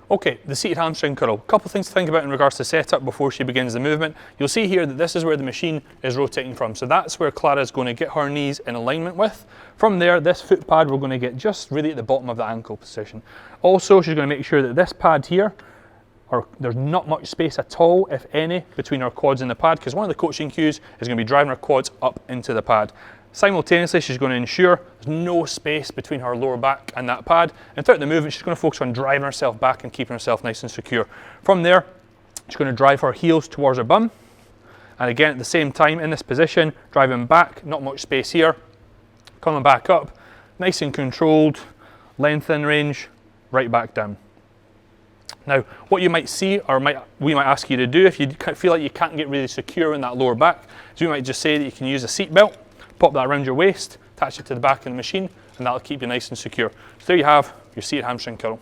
Okay, the seated hamstring curl. A couple of things to think about in regards to setup before she begins the movement. You'll see here that this is where the machine is rotating from. So that's where Clara is going to get her knees in alignment with. From there, this foot pad we're going to get just really at the bottom of the ankle position. Also, she's going to make sure that this pad here, there's not much space at all, if any, between our quads and the pad, because one of the coaching cues is going to be driving her quads up into the pad. Simultaneously, she's going to ensure there's no space between her lower back and that pad. And throughout the movement, she's going to focus on driving herself back and keeping herself nice and secure. From there, she's going to drive her heels towards her bum. And again, at the same time, in this position, driving back, not much space here. Coming back up, nice and controlled, length in range, right back down. Now, what you might see, or we might ask you to do if you feel like you can't get really secure in that lower back, is we might just say that you can use a seat belt. Pop that around your waist, attach it to the back of the machine, and that'll keep you nice and secure. So there you have your seated hamstring curl.